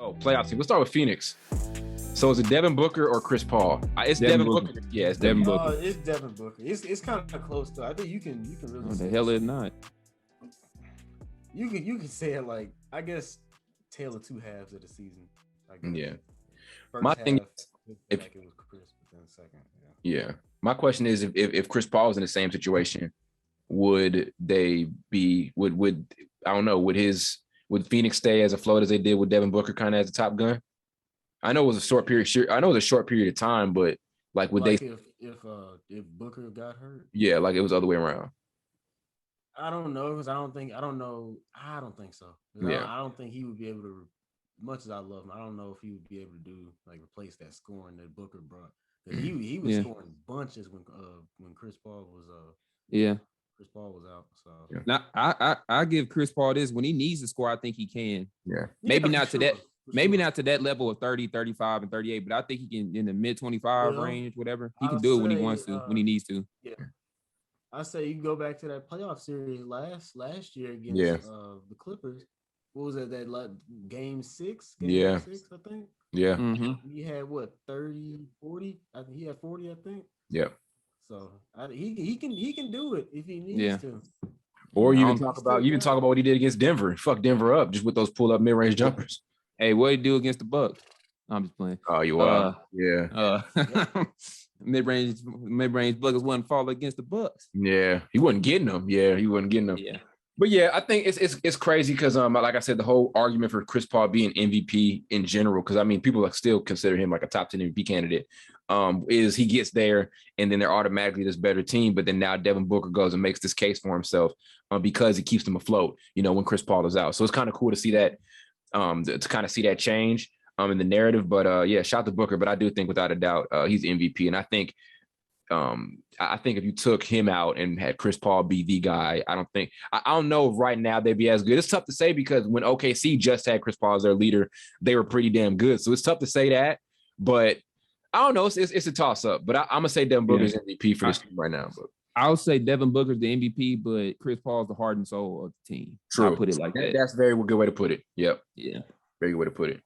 Oh, playoff team. Let's start with Phoenix. So is it Devin Booker or Chris Paul? It's Devin Booker. Yeah, it's Devin Booker. It's Devin Booker. It's kind of close though. I think you can really. What the hell is not? You can say it like, I guess, tale of two halves of the season. Yeah. First My half, thing, it was Chris, but then second. Yeah. My question is, if Chris Paul was in the same situation, would they be? Would I don't know? Would Phoenix stay as afloat as they did with Devin Booker, kind of as a top gun? I know it was a short period. I know it was a short period of time, but like, would like they? If Booker got hurt? Yeah, like it was the other way around. I don't know, because I don't think so. Yeah. I don't think he would be able to. Much as I love him, I don't know if he would be able to do like replace that scoring that Booker brought. Because he was scoring bunches when Chris Paul was Chris Paul was out. So now I give Chris Paul this. When he needs to score, I think he can. Yeah. Maybe not to that level of 30, 35, and 38, but I think he can in the mid 25 range, whatever. He can do it when he wants to, when he needs to. Yeah. I say you go back to that playoff series last year against the Clippers. What was it? That game 6? Game 6, I think. Yeah. Mm-hmm. He had what, 30, 40? I think he had 40, I think. Yeah. So he can do it if he needs to. Or you even talk about what he did against Denver. Fuck Denver up just with those pull up mid range jumpers. Hey, what did he do against the Bucks? No, I'm just playing. Oh, you are. Mid-range Buckets wasn't falling against the Bucks. Yeah, he wasn't getting them. Yeah. But yeah, I think it's crazy because like I said, the whole argument for Chris Paul being MVP in general, because I mean people still consider him like a top 10 MVP candidate, is he gets there and then they're automatically this better team. But then now Devin Booker goes and makes this case for himself because he keeps them afloat, when Chris Paul is out. So it's kind of cool to see that, to kind of see that change in the narrative. But shout to Booker. But I do think without a doubt he's MVP, and I think if you took him out and had Chris Paul be the guy, I don't know if right now they'd be as good. It's tough to say because when OKC just had Chris Paul as their leader, they were pretty damn good. So it's tough to say that, but I don't know. It's a toss up, but I'm gonna say Devin Booker's MVP for this team right now. But I'll say Devin Booker's the MVP, but Chris Paul's the heart and soul of the team. True. I'll put it like that. That's a very good way to put it. Yep. Yeah. Very good way to put it.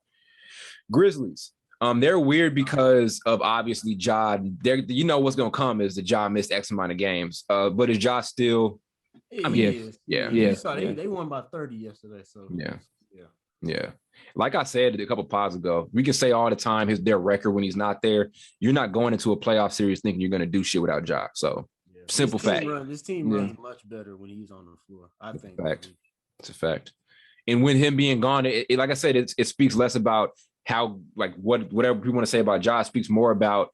Grizzlies. They're weird because of obviously Ja. What's gonna come is that Ja missed X amount of games. But is Ja still? Yeah. They won by 30 yesterday. So yeah. Like I said a couple pods ago, we can say all the time their record when he's not there. You're not going into a playoff series thinking you're gonna do shit without Ja. So simple fact. This team runs much better when he's on the floor. I think it's a fact. And with him being gone, like I said, it speaks less about how whatever people want to say about Ja, speaks more about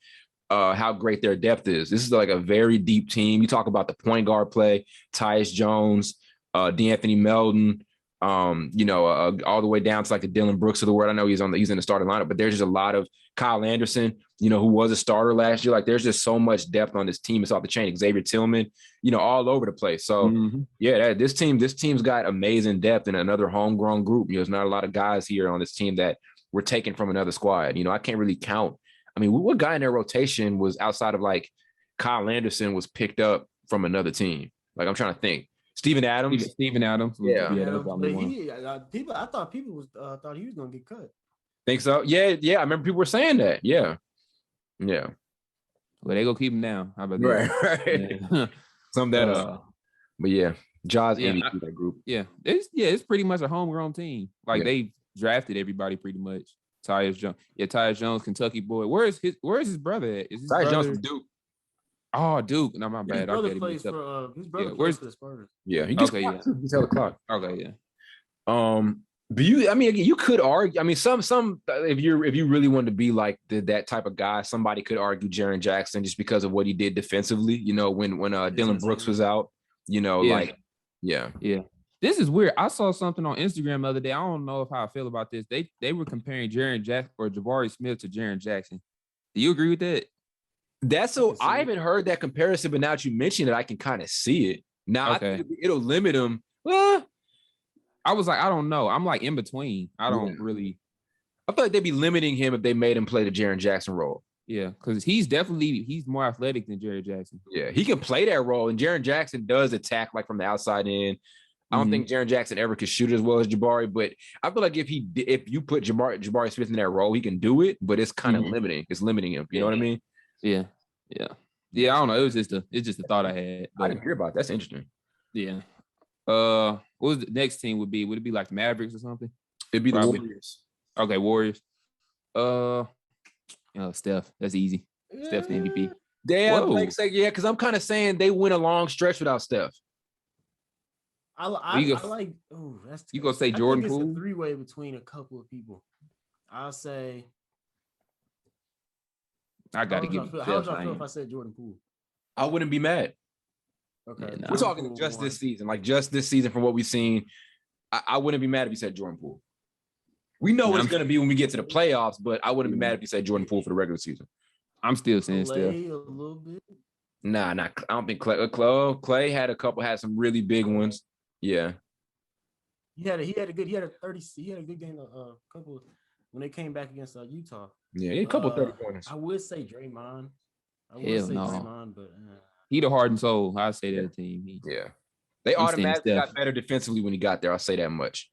how great their depth is. This is like a very deep team. You talk about the point guard play, Tyus Jones, D'Anthony Melton, all the way down to like the Dylan Brooks of the world. I know he's in the starting lineup, but there's just a lot of Kyle Anderson, who was a starter last year. Like there's just so much depth on this team. It's off the chain. Xavier Tillman, all over the place. So this team's got amazing depth and another homegrown group. There's not a lot of guys here on this team that were taken from another squad. I can't really count. I mean, what guy in their rotation was outside of like Kyle Anderson was picked up from another team? Like I'm trying to think. Steven Adams. Yeah. I thought people thought he was gonna get cut. Think so? Yeah. I remember people were saying that. Yeah. Well, they gonna keep him down. How about that? Right. Yeah. Sum that up. But yeah, Ja's MVP that group. It's pretty much a homegrown team. Like they drafted everybody pretty much. Tyus Jones, Kentucky boy. Where's his brother at? Tyus Jones from Duke. Oh, Duke. No, my bad. His brother plays for the Spurs. Yeah, he gets okay. He can tell the clock. Okay, yeah. But you could argue. I mean, some if you really wanted to be like that type of guy, somebody could argue Jaren Jackson just because of what he did defensively. When Dylan Brooks was out. This is weird. I saw something on Instagram the other day. I don't know how I feel about this. They were comparing Jaren Jackson or Jabari Smith to Jaren Jackson. Do you agree with that? I haven't heard that comparison, but now that you mention it, I can kind of see it. Now I think it'll limit him. Well, I was like, I don't know. I'm like in between. I don't really. I feel like they'd be limiting him if they made him play the Jaren Jackson role. Yeah, because he's more athletic than Jaren Jackson. Yeah, he can play that role, and Jaren Jackson does attack like from the outside in. I don't think Jaren Jackson ever could shoot as well as Jabari, but I feel like if you put Jabari Smith in that role, he can do it, but it's kind of limiting. It's limiting him. You know what I mean? Yeah. I don't know. It's just a thought I had. But, I didn't hear about that. That's interesting. Yeah. What was the next team would be? Would it be like the Mavericks or something? It'd be probably the Warriors. Okay, Warriors. Steph. That's easy. Steph's the MVP. Damn, because I'm kind of saying they went a long stretch without Steph. I like. Oh, that's. You gonna say Jordan Poole? It's a three-way between a couple of people. I'll say. I got to give. How would y'all feel if I said Jordan Poole? I wouldn't be mad. Okay, we're talking just this season, from what we've seen. I wouldn't be mad if you said Jordan Poole. We know what it's going to be when we get to the playoffs, but I wouldn't be mad if you said Jordan Poole for the regular season. I'm still saying Steph. A little bit. Nah. I don't think Clay had some really big ones. Yeah. He had a good game a couple when they came back against Utah. Yeah, he had a couple 30-pointers. I would say Draymond. Draymond, but he the heart and soul. I say that team. They automatically got better defensively when he got there. I'll say that much.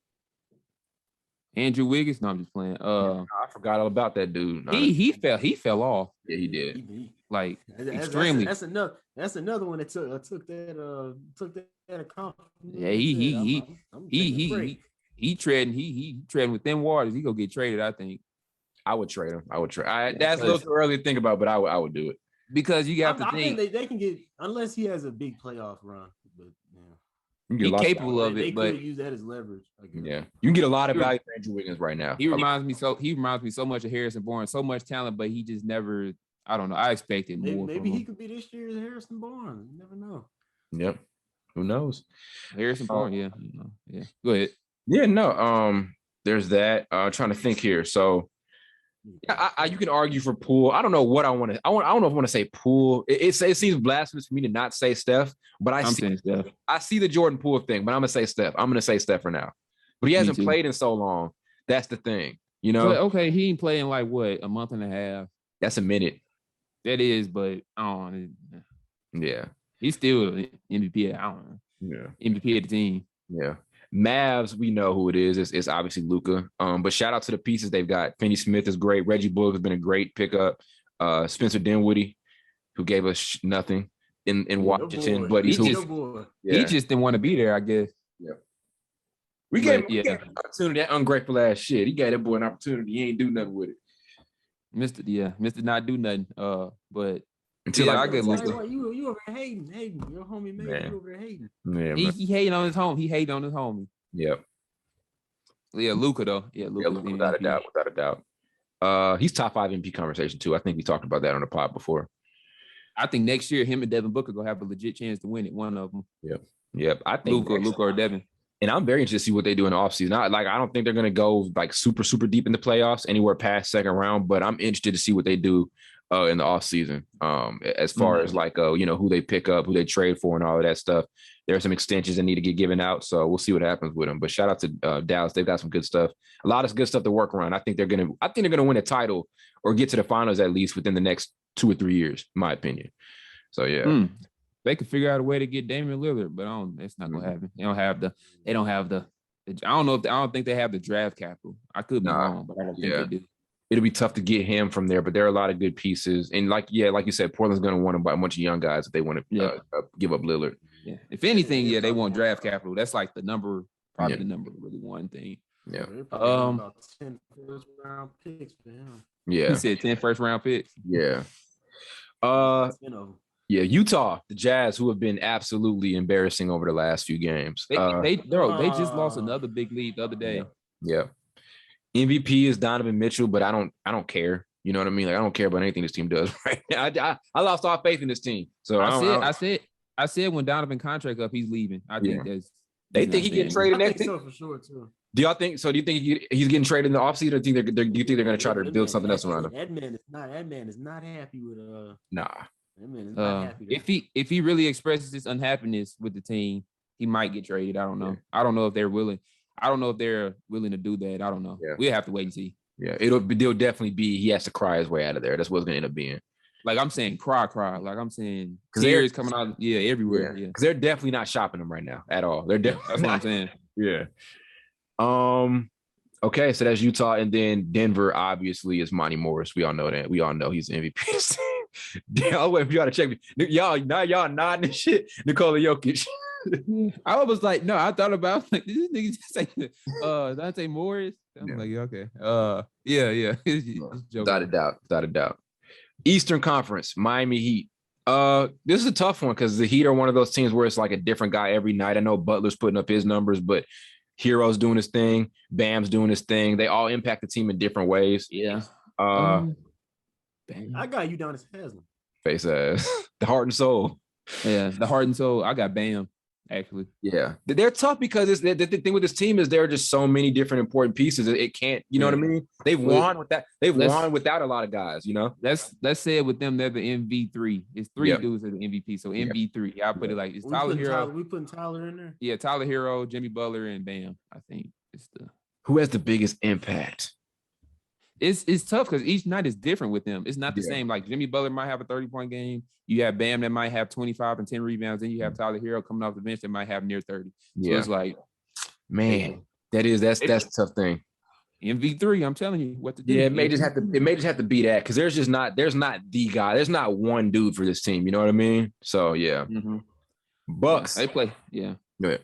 Andrew Wiggins. No, I'm just playing. I forgot all about that dude. He fell off. Yeah, he did. Like extremely. That's another one that took that accomplishment. Yeah, he treading with thin waters. He gonna get traded. I think. I would trade him. That's a little too early to think about, but I would do it because you have to think they can get unless he has a big playoff run. But he's capable of it. They but could use that as leverage. Yeah, you can get a lot of value from Andrew Wiggins right now. He reminds me so much of Harrison Barnes. So much talent, but he just never. I don't know. I expected more. Maybe he could be this year's Harrison Barnes. You never know. Yep. Who knows? Harrison Barnes. Yeah. Go ahead. Yeah. No. There's that. Trying to think here. So. You can argue for Poole. I don't know what I want to. I don't know if I want to say Poole. It seems blasphemous for me to not say Steph, but I see the Jordan Poole thing. But I'm gonna say Steph. I'm gonna say Steph for now. But he hasn't played in so long. That's the thing, you know. But, okay, he ain't playing like what, a month and a half. That's a minute. That is, but yeah, he's still MVP. I don't know. Yeah, MVP of the team. Yeah. Mavs, we know who it is. It's obviously Luka. But shout out to the pieces they've got. Finney Smith is great. Reggie Bullock has been a great pickup. Spencer Dinwiddie, who gave us nothing in Washington, but he just didn't want to be there, I guess. Yeah. We gave him an opportunity, that ungrateful ass shit. He gave that boy an opportunity. He ain't do nothing with it. Mr. Not do nothing. But until I get Luka. You over here hating. Your homie man, you over here hating. Yeah, he hating on his homie. He hating on his homie. Yep. Yeah, Luka though. Yeah, Luka without a doubt. He's top 5 MVP conversation too. I think we talked about that on the pod before. I think next year him and Devin Booker gonna have a legit chance to win it. One of them. Yep. I think Luka or Devin. And I'm very interested to see what they do in the offseason. I don't think they're going to go like super, super deep in the playoffs, anywhere past second round, but I'm interested to see what they do in the offseason as far as like, who they pick up, who they trade for and all of that stuff. There are some extensions that need to get given out, so we'll see what happens with them. But shout out to Dallas. They've got some good stuff. A lot of good stuff to work around. I think they're going to win a title or get to the finals at least within the next 2 or 3 years, in my opinion. So, yeah. They could figure out a way to get Damian Lillard, but it's not gonna happen. They don't have the. I don't think they have the draft capital. I could be wrong, but I don't think they do. It'll be tough to get him from there, but there are a lot of good pieces. And like you said, Portland's going to want to buy a bunch of young guys if they want to give up Lillard. Yeah. If anything, they want draft capital. That's like the number, probably the number really one thing. Yeah. About 10 first round picks for him. Yeah. He said 10 first round picks. Yeah. Yeah, Utah, the Jazz, who have been absolutely embarrassing over the last few games. They just lost another big lead the other day. Yeah. MVP is Donovan Mitchell, but I don't care. You know what I mean? Like I don't care about anything this team does right now. I lost all faith in this team. So I said when Donovan contract up, he's leaving. I think they think he gets traded next year. For sure too. Do y'all think so? Do you think he's getting traded in the offseason, or do you think they're going to try to build something else around him? That man is not happy with Nah. If he really expresses his unhappiness with the team, he might get traded. I don't know. I don't know if they're willing. I don't know if they're willing to do that. I don't know. We'll have to wait and see. Yeah, they'll definitely be. He has to cry his way out of there. That's what it's going to end up being. Like I'm saying cry. Like I'm saying tears coming out everywhere. Yeah. Because they're definitely not shopping him right now at all. They're definitely that's what I'm saying. Yeah. Okay, so that's Utah, and then Denver obviously is Monty Morris. We all know that. We all know he's the MVP. Damn, wait, you gotta check me. Y'all nodding and shit. Nikola Jokic. I was like, no, I thought about like this nigga just say Dante Morris. I'm like, okay. Yeah. Without a doubt. Eastern Conference, Miami Heat. This is a tough one because the Heat are one of those teams where it's like a different guy every night. I know Butler's putting up his numbers, but Hero's doing his thing, Bam's doing his thing. They all impact the team in different ways. Yeah. I got Udonis Haslem. Face ass. The heart and soul. Yeah, the heart and soul. I got Bam, actually. Yeah. They're tough because the thing with this team is there are just so many different important pieces. It can't, you know what I mean? They've won with that. They've won without a lot of guys, you know? Let's say it with them, they're the MV3. It's three dudes that are the MVP. So MV3. I'll put it like it's Tyler Hero. We putting Tyler in there? Yeah, Tyler Hero, Jimmy Butler, and Bam. I think it's who has the biggest impact? It's tough because each night is different with them. It's not the same. Like Jimmy Butler might have a 30-point game. You have Bam that might have 25 and 10 rebounds. Then you have Tyler Hero coming off the bench that might have near 30. So it's like, man, that's a tough thing. MV3, I'm telling you what to do. Yeah, it may just have to be that because there's not the guy. There's not one dude for this team. You know what I mean? So yeah. Mm-hmm. Bucks. They play. Yeah. Go ahead.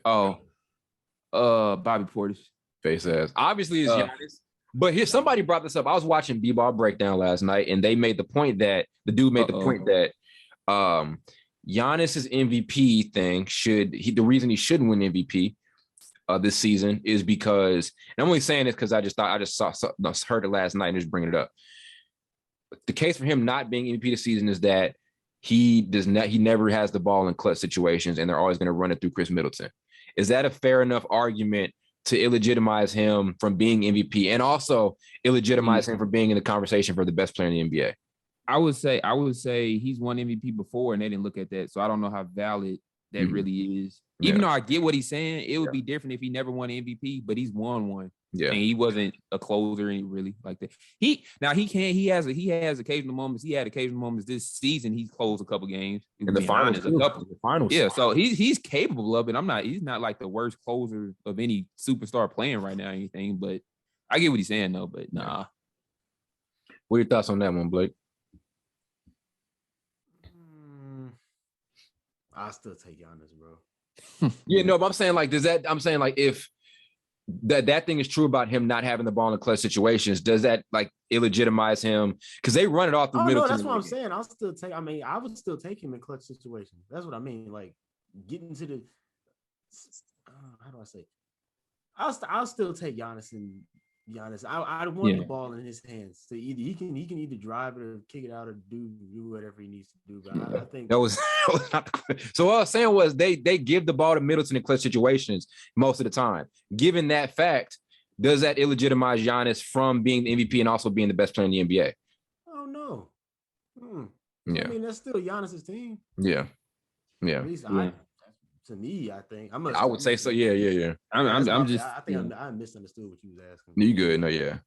Bobby Portis. Face ass. Obviously, it's Giannis. But here, somebody brought this up. I was watching B-Ball Breakdown last night, and they made the point that Giannis's MVP thing the reason he shouldn't win MVP this season is because, and I'm only saying this because I just heard it last night and just bringing it up. The case for him not being MVP this season is that he never has the ball in clutch situations, and they're always going to run it through Chris Middleton. Is that a fair enough argument to illegitimize him from being MVP and also illegitimize him from being in the conversation for the best player in the NBA? I would say he's won MVP before and they didn't look at that. So I don't know how valid that really is. Even though I get what he's saying, it would be different if he never won MVP, but he's won one. Yeah. And he wasn't a closer really like that. He has occasional moments. He had occasional moments this season. He's closed a couple games. In the finals. Yeah, so he's capable of it. He's not like the worst closer of any superstar playing right now or anything, but I get what he's saying though, but nah. What are your thoughts on that one, Blake? I still take Giannis, bro. Yeah, no, but I'm saying if that thing is true about him not having the ball in clutch situations, does that like illegitimize him? Because they run it off the middle. No, that's what I'm saying. I would still take him in clutch situations. That's what I mean. Like getting to the how do I say? I'll still take Giannis and Giannis. I want the ball in his hands. So either he can either drive it or kick it out or do whatever he needs to do. But I think that was not the question. So what I was saying was they give the ball to Middleton in clutch situations most of the time. Given that fact, does that illegitimize Giannis from being the MVP and also being the best player in the NBA? Oh no. Yeah. I mean that's still Giannis's team. Yeah. At least to me, I think I would say so. Yeah. I misunderstood what you was asking. You good? No, yeah.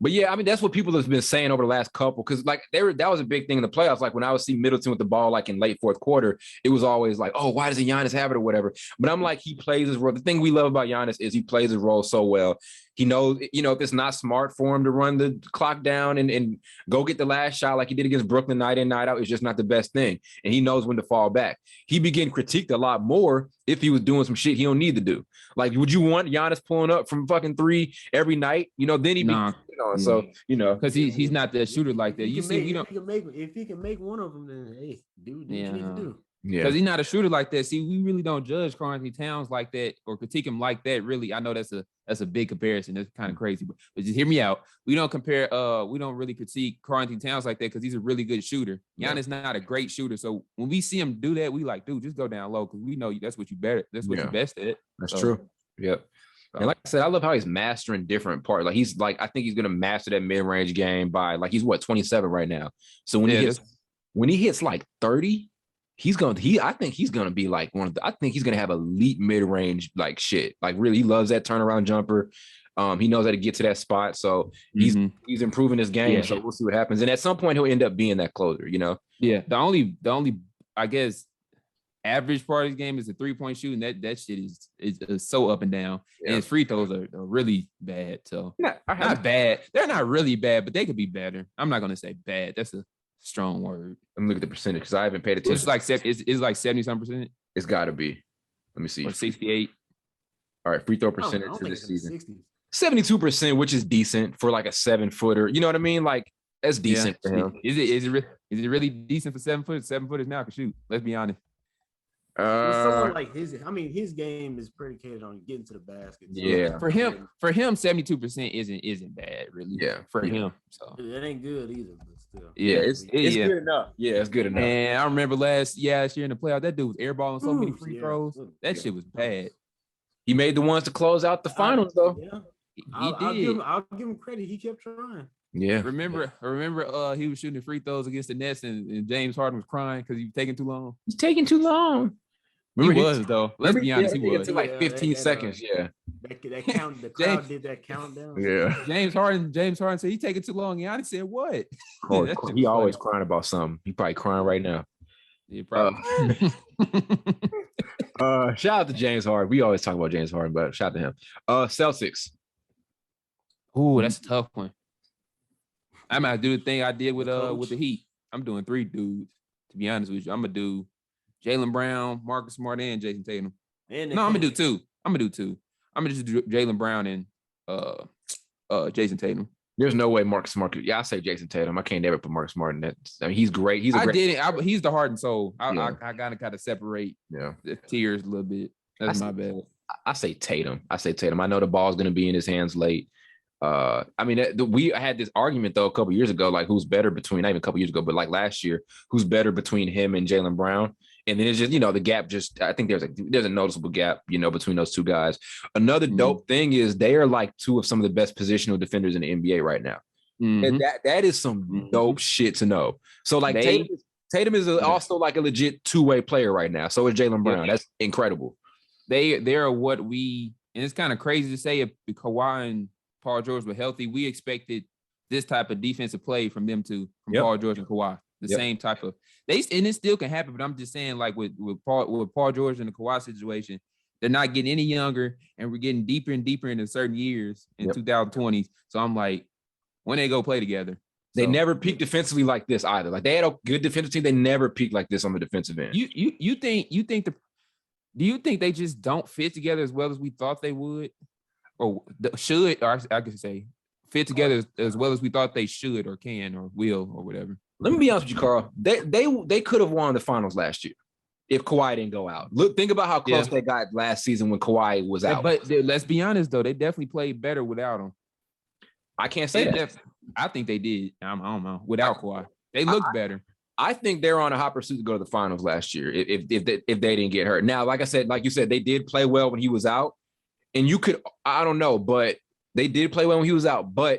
But yeah, I mean that's what people have been saying over the last couple because like that was a big thing in the playoffs. Like when I would see Middleton with the ball like in late fourth quarter, it was always like, oh, why doesn't Giannis have it or whatever? But I'm like, he plays his role. The thing we love about Giannis is he plays his role so well. He knows, if it's not smart for him to run the clock down and go get the last shot like he did against Brooklyn night in, night out, it's just not the best thing. And he knows when to fall back. He began critiqued a lot more if he was doing some shit he don't need to do. Like, would you want Giannis pulling up from fucking three every night? Then he'd be, so, because he's not the shooter like that. If he can make one of them, then hey, dude, what you need to do. Yeah, because he's not a shooter like that. See, we really don't judge Karl Anthony Towns like that or critique him like that. Really, I know that's a big comparison. That's kind of crazy, but just hear me out. We don't compare. We don't really critique Karl Anthony Towns like that because he's a really good shooter. Giannis not a great shooter, so when we see him do that, we like, dude, just go down low because we know that's what you better. That's what you're best at. That's true. Yep. And like I said, I love how he's mastering different parts. Like I think he's gonna master that mid-range game by he's 27 right now. So when he hits like 30. I think he's gonna be like I think he's gonna have elite mid-range like shit. Like really, he loves that turnaround jumper. He knows how to get to that spot. So he's improving his game. So we'll see what happens. And at some point, he'll end up being that closer, you know? Yeah. The only I guess, average part of his game is the 3-point shooting. That shit is so up and down. Yeah. And his free throws are really bad. So not bad. They're not really bad, but they could be better. I'm not gonna say bad. That's a strong word. Let me look at the percentage because I haven't paid attention. It's like 70-some%. It's gotta be. Let me see. Or 68. All right, free throw percentage for this season. 72%, which is decent for like a 7-footer. You know what I mean? Like that's decent for him. Is it really decent for 7 foot? 7-footers now can shoot. Let's be honest. Someone like his game is predicated on getting to the basket. So yeah. For him, 72% isn't bad, really. Yeah. For him. So it ain't good either, but still. Yeah, it's good enough. Yeah, it's good enough. And I remember last year in the playoff, that dude was airballing so many free throws. That shit was bad. He made the ones to close out the finals, though. Yeah. He did. I'll give him credit. He kept trying. Yeah. Remember, he was shooting free throws against the Nets, and James Harden was crying because he was taking too long. He's taking too long. Remember he was though. Let's be honest, he was. It took like 15 seconds. That count. The crowd did that countdown. Yeah. James Harden said he taking too long. Giannis said what? He always crying about something. He probably crying right now. Yeah, probably. Shout out to James Harden. We always talk about James Harden, but shout out to him. Celtics. Ooh, that's a tough one. I might do the thing I did with the Heat. I'm doing 3 dudes. To be honest with you, I'm gonna do Jaylen Brown, Marcus Smart, and Jason Tatum. I'm gonna do 2. I'm gonna just do Jaylen Brown and Jason Tatum. There's no way Marcus Smart. I say Jason Tatum. I can't never put Marcus Smart in that. I mean, he's great. He's the heart and soul. I gotta kind of separate the tiers a little bit. That's my bad. I say Tatum. I know the ball's gonna be in his hands late. I mean, we had this argument though a couple years ago, like who's better between, not even a couple years ago, but like last year, who's better between him and Jaylen Brown? And then it's just, the gap I think there's a noticeable gap, between those two guys. Another dope thing is they are like 2 of some of the best positional defenders in the NBA right now. And that is some dope shit to know. So like Tatum is also like a legit 2-way player right now. So is Jaylen Brown. That's incredible. They're what and it's kind of crazy to say if Kawhi and Paul George were healthy, we expected this type of defensive play from them from Paul George and Kawhi. The same type of and it still can happen, but I'm just saying, like with Paul George and the Kawhi situation, they're not getting any younger, and we're getting deeper and deeper into certain years in 2020s. So I'm like, when they go play together, they never peaked defensively like this either. Like they had a good defensive team, they never peaked like this on the defensive end. Do you think they just don't fit together as well as we thought they would, or should, or I could say fit together as well as we thought they should or can or will or whatever? Let me be honest with you, Carl. They could have won the finals last year if Kawhi didn't go out. Think about how close they got last season when Kawhi was out. But let's be honest, though, they definitely played better without him. I can't say that. I think they did. I don't know. Without Kawhi, they looked better. I think they're on a hot pursuit to go to the finals last year if they didn't get hurt. Now, like you said, they did play well when he was out, and I don't know, but they did play well when he was out. But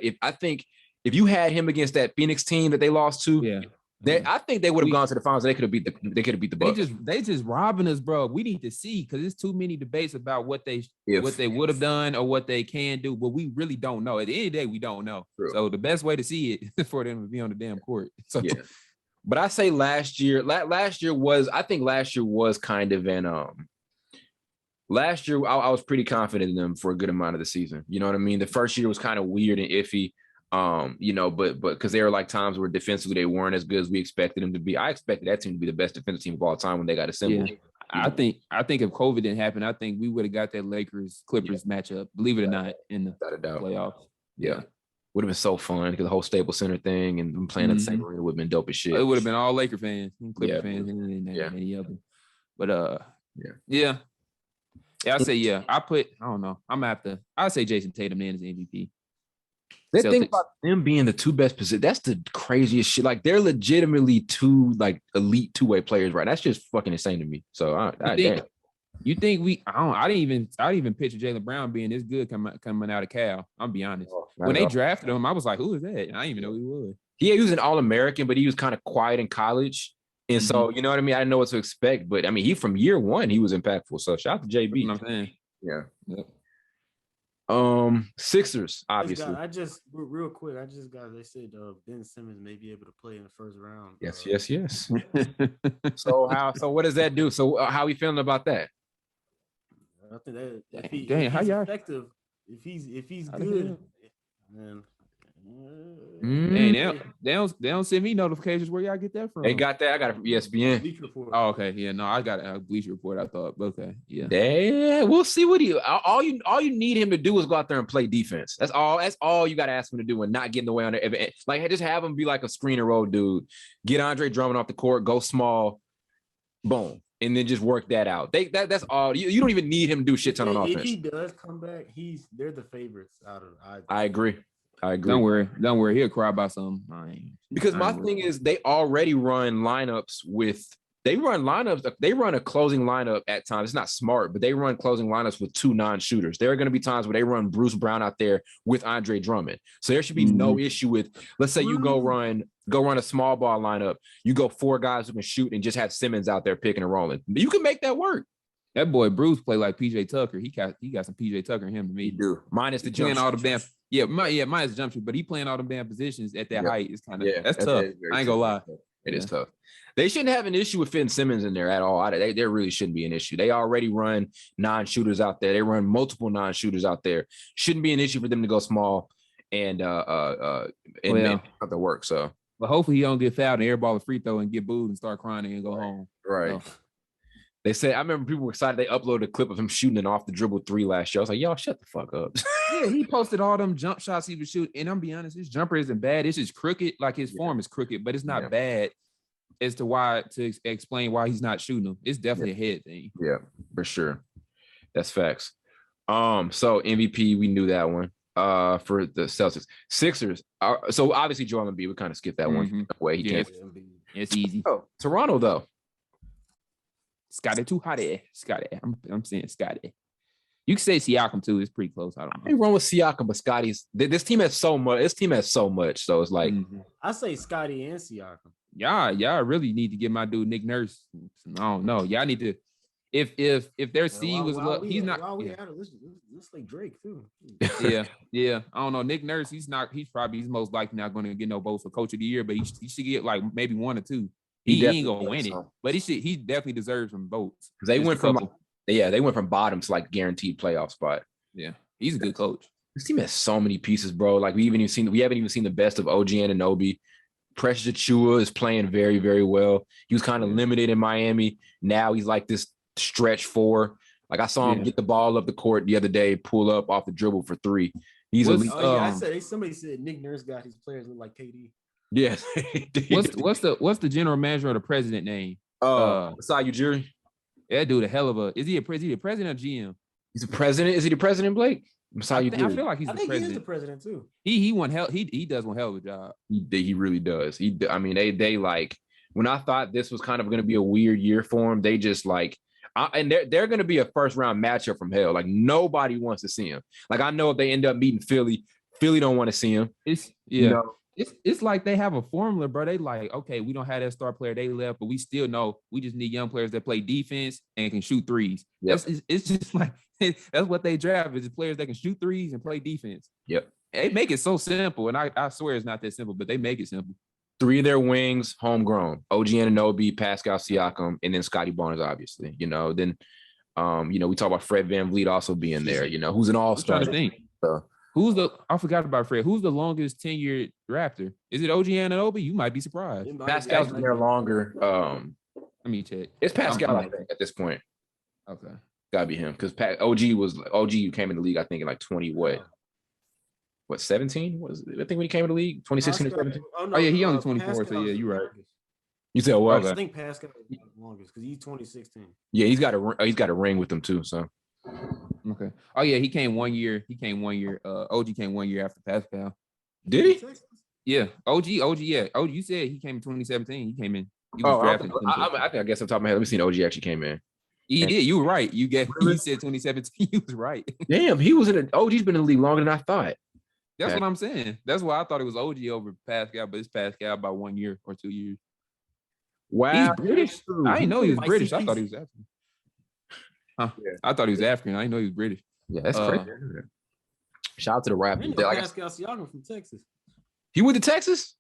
if you had him against that Phoenix team that they lost to, I think they would have gone to the finals. They could have beat the Bucks. They just robbing us, bro. We need to see, because there's too many debates about what they would have done or what they can do, but we really don't know. At the end of the day, we don't know. True. So the best way to see it is for them to be on the damn court. So but I say last year was kind of last year I was pretty confident in them for a good amount of the season. You know what I mean? The first year was kind of weird and iffy. But because there were like times where defensively they weren't as good as we expected them to be. I expected that team to be the best defensive team of all time when they got assembled. Yeah. I think if COVID didn't happen, I think we would have got that Lakers-Clippers matchup, believe it or not, in the playoffs. Yeah. Would have been so fun because the whole Staples Center thing and playing at the same arena would have been dope as shit. It would have been all Laker fans and Clipper fans and any of them. But I say I don't know. I'll say Jason Tatum then as MVP. The thing about them being the 2 best positions, that's the craziest shit. Like they're legitimately 2 like elite 2-way players, right? That's just fucking insane to me. So you think I didn't even picture Jaylen Brown being this good coming out of Cal. I'll be honest. When they drafted him, I was like, who is that? I didn't even know who he was. He was an All-American, but he was kind of quiet in college. And so, you know what I mean? I didn't know what to expect. But I mean, from year 1, he was impactful. So shout out to JB. That's what I'm saying. Yeah. Yep. Sixers, obviously. Real quick, they said Ben Simmons may be able to play in the first round. Yes. So what does that do? So how are we feeling about that? I think that if he's effective, if he's good, man. They don't send me notifications. Where y'all get that from? They got that. I got it from ESPN. Bleacher Report. Oh, okay. Yeah, no, I got a Bleacher Report. I thought, okay, yeah. We'll see what all you need him to do is go out there and play defense. That's all you got to ask him to do, and not get in the way on it. Like, just have him be like a screen and roll dude. Get Andre Drummond off the court, go small, boom, and then just work that out. That's all. You don't even need him to do shit ton on offense. If he does come back, they're the favorites out of. I agree. Don't worry. He'll cry about something. Because my thing is, they already run lineups they run a closing lineup at times. It's not smart, but they run closing lineups with 2 non-shooters. There are going to be times where they run Bruce Brown out there with Andre Drummond. So there should be no issue with, let's say you go run a small ball lineup. You go 4 guys who can shoot and just have Simmons out there picking and rolling. You can make that work. That boy Bruce play like PJ Tucker. He got some PJ Tucker in him to me. He do. Minus the jump all the damn. Minus the jump shoot, but he playing all them damn positions at that height. It's kind of that's tough. I ain't gonna lie. It is tough. They shouldn't have an issue with fitting Simmons in there at all. There really shouldn't be an issue. They already run non-shooters out there. They run multiple non-shooters out there. Shouldn't be an issue for them to go small and make the work. So, but hopefully he don't get fouled and airball a free throw and get booed and start crying and go home. Right. So. They said, I remember people were excited. They uploaded a clip of him shooting an off the dribble 3 last year. I was like, y'all shut the fuck up. Yeah, he posted all them jump shots he was shooting. And I'm be honest, his jumper isn't bad. It's just crooked. Like his form is crooked, but it's not bad as to explain why he's not shooting them. It's definitely a head thing. Yeah, for sure. That's facts. So MVP, we knew that one. For the Celtics. Sixers. So obviously Joel Embiid, we kind of skipped that one away. It's easy. Oh, Toronto though. Scotty too hot there. Scotty. I'm saying Scotty. You can say Siakam too. It's pretty close. I don't know. Ain't wrong with Siakam, but Scotty's this team has so much. So it's like I say Scotty and Siakam. Y'all really need to get my dude Nick Nurse. I don't know. Y'all need to if their seed was he's not. Let's like Drake too. Yeah. I don't know. Nick Nurse, he's most likely not going to get no votes for Coach of the Year, but he should get like maybe 1 or 2. He ain't gonna win it, but he definitely deserves some votes. They went from bottom to like guaranteed playoff spot. Yeah, he's a good coach. This team has so many pieces, bro. Like we haven't even seen the best of OG Anunoby. Precious Achiuwa is playing very, very well. He was kind of limited in Miami. Now he's like this stretch 4. Like I saw him get the ball up the court the other day, pull up off the dribble for 3. He's elite. Somebody said Nick Nurse got his players look like KD. Yes. What's the general manager or the president name? Masai Ujiri. That dude, a hell of a. Is he a president or GM? He's a president. Is he the president, Blake? Masai Ujiri. I feel like he's the president. He is the president too. He does one hell of a job. He really does. They like when I thought this was kind of going to be a weird year for him. They just like. And they're going to be a first round matchup from hell. Like nobody wants to see him. Like I know if they end up meeting Philly don't want to see him. It's like they have a formula, bro. They like, okay, we don't have that star player. They left, but we still know we just need young players that play defense and can shoot threes. Yep. It's just like that's what they draft is players that can shoot threes and play defense. Yep. They make it so simple, and I swear it's not that simple, but they make it simple. 3 of their wings, homegrown. OG Anunoby, Pascal Siakam, and then Scotty Barnes, obviously. Then we talk about Fred VanVleet also being there, who's an all-star. I'm trying to think. I forgot about Fred. Who's the longest tenured Raptor? Is it OG Anunoby? You might be surprised. Pascal's been there longer. Let me check. It's Pascal, I think, at this point. Okay. Gotta be him. Because OG came in the league, I think, in like 20 what 17? I think when he came in the league, 2016 or 17. Oh yeah, he only 24, so yeah, you're right. You said what? I think Pascal is the longest because he's 2016. Yeah, he's got a ring with them too, so. Okay. Oh yeah, he came 1 year. OG came 1 year after Pascal. Did he? Yeah. OG. Yeah. OG. You said he came in 2017. He came in. He was drafted. I guess on top of my head, let me see. OG actually came in. He did. You were right. You said 2017. You was right. Damn, he was OG's been in the league longer than I thought. That's what I'm saying. That's why I thought it was OG over Pascal, but it's Pascal about 1 year or 2 years. Wow. He's British. I didn't know he was British. I thought he was African. Huh? Yeah. I thought he was African. I didn't know he was British. Yeah, that's crazy. Shout out to the Raptors. Pascal Siakam from Texas. He went to Texas?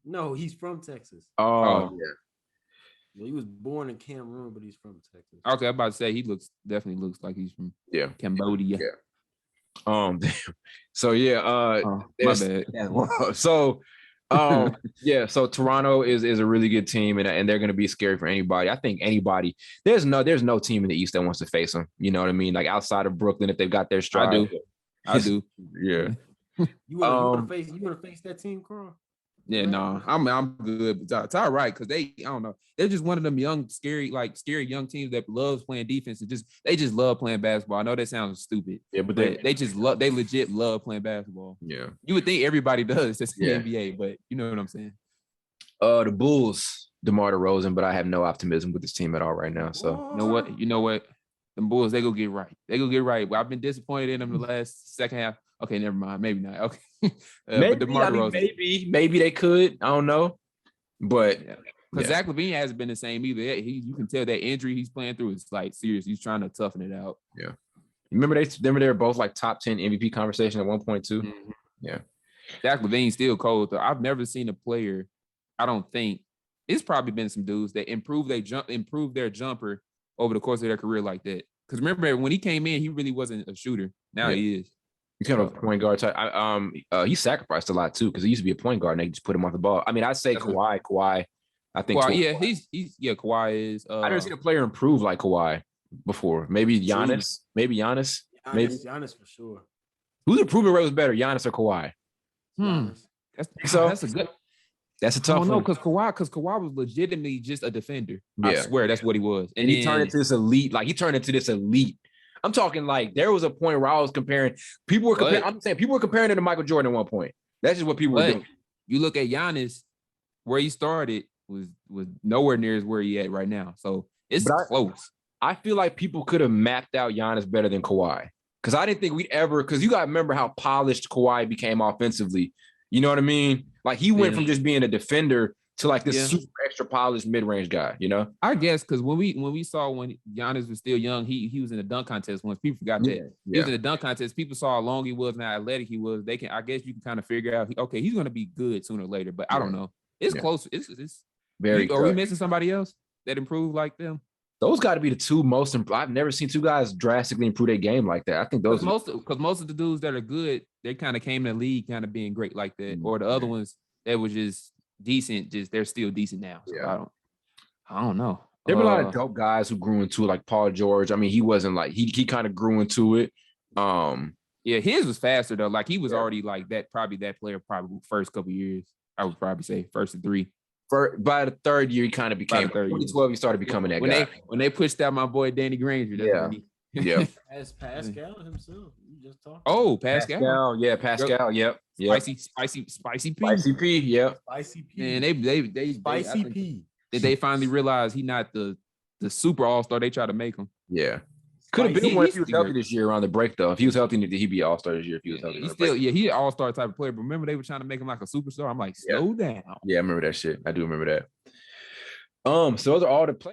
No, he's from Texas. Oh. Yeah. He was born in Cameroon, but he's from Texas. Okay, I'm about to say he definitely looks like he's from Cambodia. Yeah. Damn. So my bad. So so Toronto is a really good team, and they're gonna be scary for anybody. I think anybody. There's no team in the East that wants to face them. You know what I mean? Like outside of Brooklyn, if they've got their stride. I do. Yeah. You want to face that team, Carl? Yeah, no, I'm good. It's all right because I don't know. They're just one of them young, scary young teams that loves playing defense and they just love playing basketball. I know that sounds stupid. Yeah, but they legit love playing basketball. Yeah. You would think everybody does that's in the NBA, but you know what I'm saying. The Bulls, DeMar DeRozan, but I have no optimism with this team at all right now. So you know what? The Bulls, they go get right. Well, I've been disappointed in them the last second half. Okay, never mind. Maybe not. Okay. Maybe they could. I don't know. But because Zach LaVine hasn't been the same either. You can tell that injury he's playing through is like serious. He's trying to toughen it out. Yeah. Remember they were both like top 10 MVP conversation at one point too. Mm-hmm. Yeah. Zach LaVine's still cold though. I've never seen a player. I don't think it's probably been some dudes that improved their jumper over the course of their career like that. Because remember when he came in, he really wasn't a shooter. Now he is. He's kind of a point guard type. He sacrificed a lot too because he used to be a point guard and they just put him off the ball. I mean, I'd say Kawhi. I think Kawhi, Kawhi is. I never seen a player improve like Kawhi before. Maybe Giannis. Giannis for sure. Whose improvement rate was better, Giannis or Kawhi? That's a tough one. No, because Kawhi was legitimately just a defender. Yeah. I swear that's what he was. And he turned into this elite. Like he turned into this elite. I'm talking like there was a point where I was comparing. People were comparing it to Michael Jordan at one point. That's just what people were doing. You look at Giannis, where he started was nowhere near as where he at right now. So it's close. I feel like people could have mapped out Giannis better than Kawhi. Because I didn't think we'd ever, because you got to remember how polished Kawhi became offensively. You know what I mean? Like he went from just being a defender to like this super extra polished mid-range guy, you know? I guess because when we saw when Giannis was still young, he was in a dunk contest once. People forgot that. He was in a dunk contest. People saw how long he was and how athletic he was. I guess you can kind of figure out, he's going to be good sooner or later, but I don't know. It's close. It's very Are we missing somebody else that improved like them? Those got to be the two most. I've never seen two guys drastically improve their game like that. I think those most of the dudes that are good, they kind of came in the league kind of being great like that, or the other ones that was just decent. They're still decent now. So I don't know. There were a lot of dope guys who grew into it, like Paul George. I mean, he wasn't like he kind of grew into it. His was faster though. Like he was already like that. Probably that player. Probably first couple years. I would probably say first and three. By the third year, he kind of became. 2012, he started becoming that guy. When they pushed out my boy Danny Granger. As Pascal himself, you just talked. Oh, Pascal. Pascal. Yep. Spicy P. Spicy P. Yep. Spicy P. And they Spicy P. Did they finally realize he not the super all-star they try to make him? Yeah. Could have been one if he was healthy this year around the break, though. If he was healthy, he'd be all-star this year if he was healthy. He's an all-star type of player. But remember, they were trying to make him like a superstar. I'm like, slow down. Yeah, I remember that shit. I do remember that. So those are all the players.